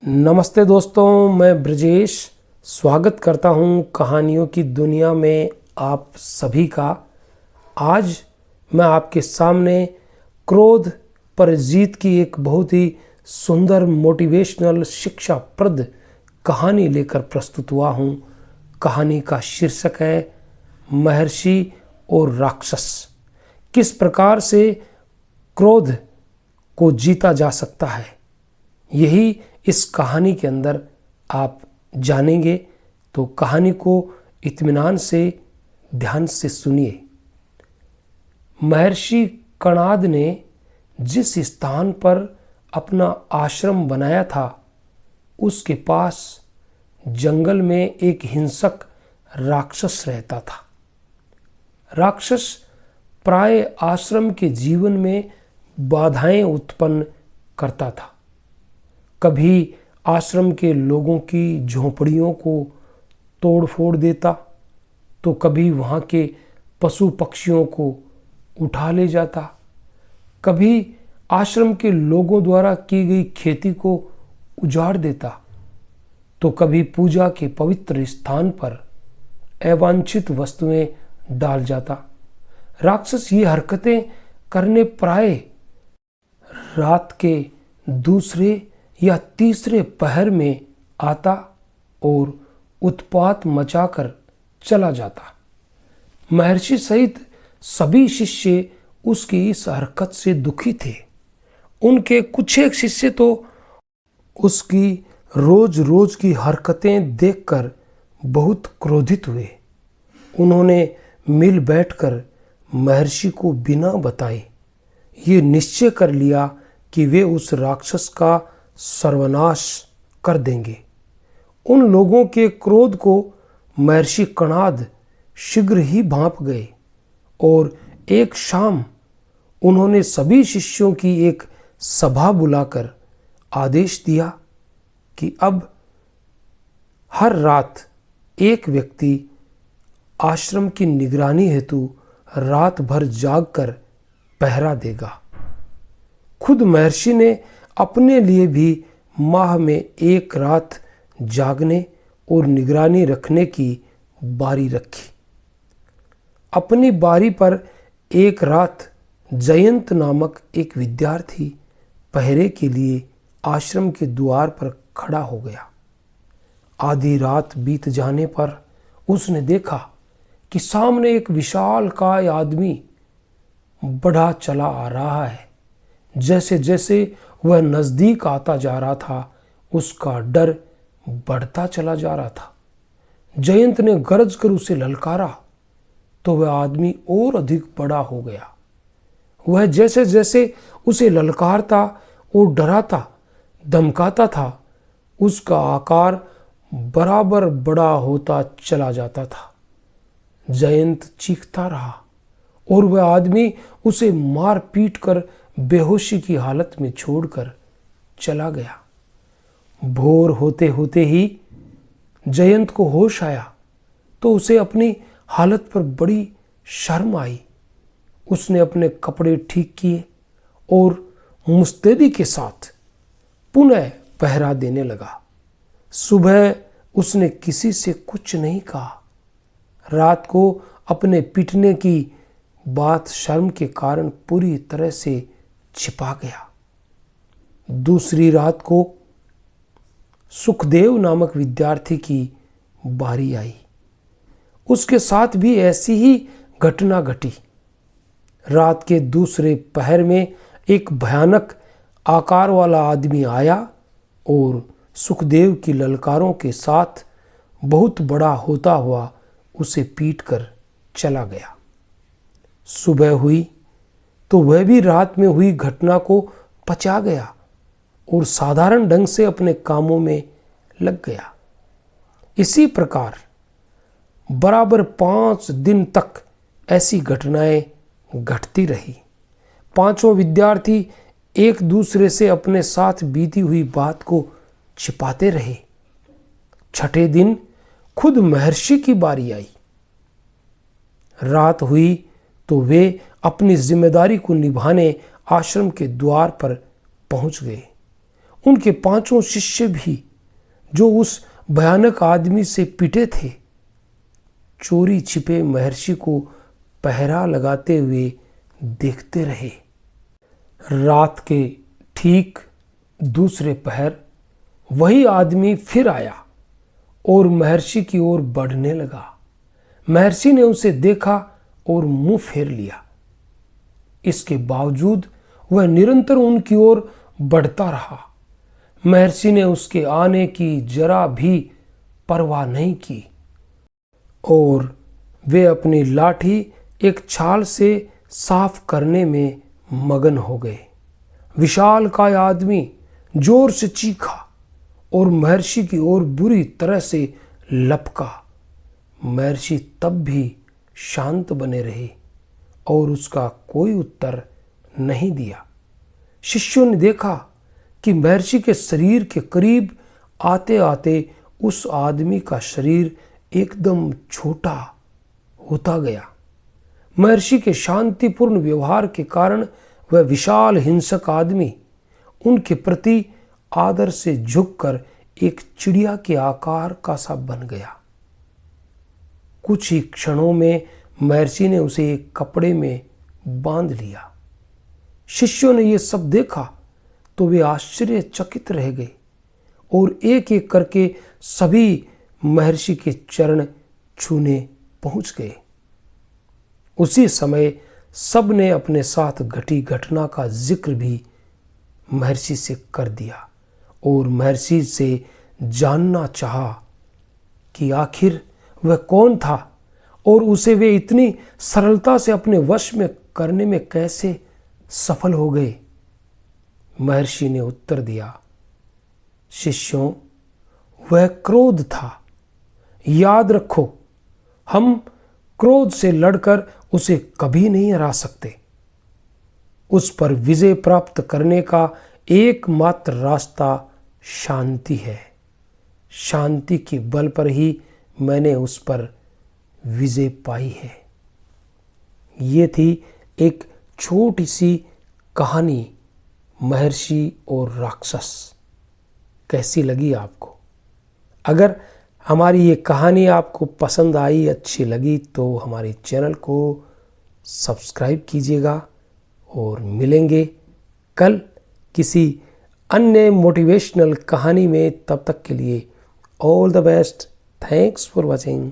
नमस्ते दोस्तों, मैं ब्रजेश स्वागत करता हूं कहानियों की दुनिया में आप सभी का। आज मैं आपके सामने क्रोध पर जीत की एक बहुत ही सुंदर मोटिवेशनल शिक्षाप्रद कहानी लेकर प्रस्तुत हुआ हूं। कहानी का शीर्षक है महर्षि और राक्षस। किस प्रकार से क्रोध को जीता जा सकता है, यही इस कहानी के अंदर आप जानेंगे। तो कहानी को इत्मीनान से ध्यान से सुनिए। महर्षि कणाद ने जिस स्थान पर अपना आश्रम बनाया था, उसके पास जंगल में एक हिंसक राक्षस रहता था। राक्षस प्राय आश्रम के जीवन में बाधाएं उत्पन्न करता था। कभी आश्रम के लोगों की झोंपड़ियों को तोड़ फोड़ देता, तो कभी वहाँ के पशु पक्षियों को उठा ले जाता। कभी आश्रम के लोगों द्वारा की गई खेती को उजाड़ देता, तो कभी पूजा के पवित्र स्थान पर अवांछित वस्तुएं डाल जाता। राक्षस ये हरकतें करने प्राय रात के दूसरे या तीसरे पहर में आता और उत्पात मचाकर चला जाता। महर्षि सहित सभी शिष्य उसकी इस हरकत से दुखी थे। उनके कुछ एक शिष्य तो उसकी रोज रोज की हरकतें देखकर बहुत क्रोधित हुए। उन्होंने मिल बैठकर महर्षि को बिना बताए ये निश्चय कर लिया कि वे उस राक्षस का सर्वनाश कर देंगे। उन लोगों के क्रोध को महर्षि कणाद शीघ्र ही भांप गए और एक शाम उन्होंने सभी शिष्यों की एक सभा बुलाकर आदेश दिया कि अब हर रात एक व्यक्ति आश्रम की निगरानी हेतु रात भर जागकर पहरा देगा। खुद महर्षि ने अपने लिए भी माह में एक रात जागने और निगरानी रखने की बारी रखी। अपनी बारी पर एक रात जयंत नामक एक विद्यार्थी पहरे के लिए आश्रम के द्वार पर खड़ा हो गया। आधी रात बीत जाने पर उसने देखा कि सामने एक विशालकाय आदमी बढ़ा चला आ रहा है। जैसे जैसे वह नजदीक आता जा रहा था, उसका डर बढ़ता चला जा रहा था। जयंत ने गरज कर उसे ललकारा, तो वह आदमी और अधिक बड़ा हो गया। वह जैसे जैसे उसे ललकारता और डराता धमकाता था, उसका आकार बराबर बड़ा होता चला जाता था। जयंत चीखता रहा और वह आदमी उसे मार पीट कर बेहोशी की हालत में छोड़कर चला गया। भोर होते होते ही जयंत को होश आया, तो उसे अपनी हालत पर बड़ी शर्म आई। उसने अपने कपड़े ठीक किए और मुस्तैदी के साथ पुनः पहरा देने लगा। सुबह उसने किसी से कुछ नहीं कहा। रात को अपने पिटने की बात शर्म के कारण पूरी तरह से छिपा गया। दूसरी रात को सुखदेव नामक विद्यार्थी की बारी आई। उसके साथ भी ऐसी ही घटना घटी। रात के दूसरे पहर में एक भयानक आकार वाला आदमी आया और सुखदेव की ललकारों के साथ बहुत बड़ा होता हुआ उसे पीटकर चला गया। सुबह हुई तो वह भी रात में हुई घटना को पचा गया और साधारण ढंग से अपने कामों में लग गया। इसी प्रकार बराबर 5 दिन तक ऐसी घटनाएं घटती रही। पांचों विद्यार्थी एक दूसरे से अपने साथ बीती हुई बात को छिपाते रहे। छठे दिन खुद महर्षि की बारी आई। रात हुई तो वे अपनी जिम्मेदारी को निभाने आश्रम के द्वार पर पहुंच गए। उनके 5 शिष्य भी, जो उस भयानक आदमी से पिटे थे, चोरी छिपे महर्षि को पहरा लगाते हुए देखते रहे। रात के ठीक दूसरे पहर वही आदमी फिर आया और महर्षि की ओर बढ़ने लगा। महर्षि ने उसे देखा और मुंह फेर लिया। इसके बावजूद वह निरंतर उनकी ओर बढ़ता रहा। महर्षि ने उसके आने की जरा भी परवाह नहीं की और वे अपनी लाठी एक छाल से साफ करने में मगन हो गए। विशालकाय आदमी जोर से चीखा और महर्षि की ओर बुरी तरह से लपका। महर्षि तब भी शांत बने रहे और उसका कोई उत्तर नहीं दिया। शिष्यों ने देखा कि महर्षि के शरीर के करीब आते आते उस आदमी का शरीर एकदम छोटा होता गया। महर्षि के शांतिपूर्ण व्यवहार के कारण वह विशाल हिंसक आदमी उनके प्रति आदर से झुककर एक चिड़िया के आकार का सा बन गया। कुछ ही क्षणों में महर्षि ने उसे एक कपड़े में बांध लिया। शिष्यों ने यह सब देखा तो वे आश्चर्यचकित रह गए और एक एक करके सभी महर्षि के चरण छूने पहुंच गए। उसी समय सब ने अपने साथ घटी घटना का जिक्र भी महर्षि से कर दिया और महर्षि से जानना चाहा कि आखिर वह कौन था और उसे वे इतनी सरलता से अपने वश में करने में कैसे सफल हो गए। महर्षि ने उत्तर दिया, शिष्यों, वह क्रोध था। याद रखो, हम क्रोध से लड़कर उसे कभी नहीं हरा सकते। उस पर विजय प्राप्त करने का एकमात्र रास्ता शांति है। शांति के बल पर ही मैंने उस पर विजय पाई है। ये थी एक छोटी सी कहानी, महर्षि और राक्षस। कैसी लगी आपको? अगर हमारी ये कहानी आपको पसंद आई, अच्छी लगी, तो हमारे चैनल को सब्सक्राइब कीजिएगा और मिलेंगे कल किसी अन्य मोटिवेशनल कहानी में। तब तक के लिए all the best. Thanks for watching.